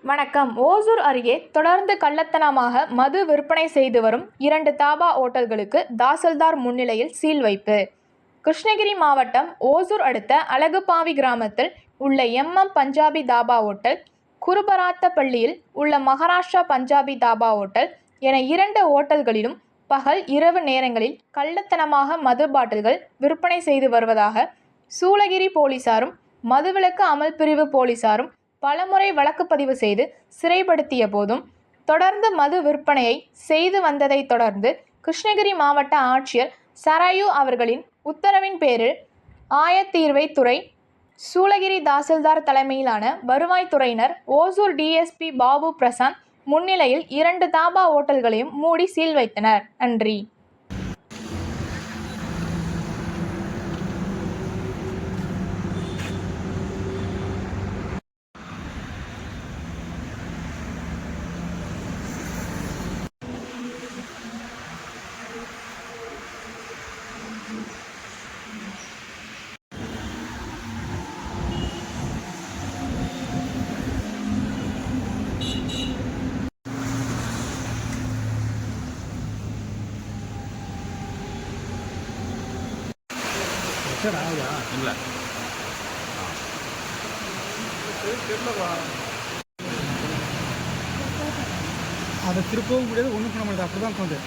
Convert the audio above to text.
வணக்கம். ஓசூர் அருகே தொடர்ந்து கள்ளத்தனமாக மது விற்பனை செய்து வரும் 2 தாபா ஓட்டல்களுக்கு தாசில்தார் முன்னிலையில் சீல் வைப்பு. கிருஷ்ணகிரி மாவட்டம் ஓசூர் அடுத்த அழகுபாவி கிராமத்தில் உள்ள பஞ்சாபி தாபா ஓட்டல், குருபராத்தப்பள்ளியில் உள்ள மகாராஷ்டிரா பஞ்சாபி தாபா ஓட்டல் என 2 ஓட்டல்களிலும் பகல், இரவு நேரங்களில் கள்ளத்தனமாக மது பாட்டில்கள் விற்பனை செய்து வருவதாக சூளகிரி போலீசாரும் மதுவிலக்கு அமல் பிரிவு போலீசாரும் பலமுறை வழக்கு பதிவு செய்து சிறைப்படுத்திய போதும் தொடர்ந்து மது விற்பனையை செய்து வந்ததை தொடர்ந்து கிருஷ்ணகிரி மாவட்ட ஆட்சியர் சராயு அவர்களின் உத்தரவின் பேரில் ஆயத்தீர்வைத்துறை, சூளகிரி தாசில்தார் தலைமையிலான வருவாய்த்துறையினர் ஓசூர் டிஎஸ்பி பாபு பிரசாந்த் முன்னிலையில் 2 தாபா ஓட்டல்களையும் மூடி சீல் வைத்தனர். நன்றி. இல்லை அதை திருப்பவும் முடியாது, ஒன்றும் பண்ண முடியாது. அப்படி தான் தோணுது.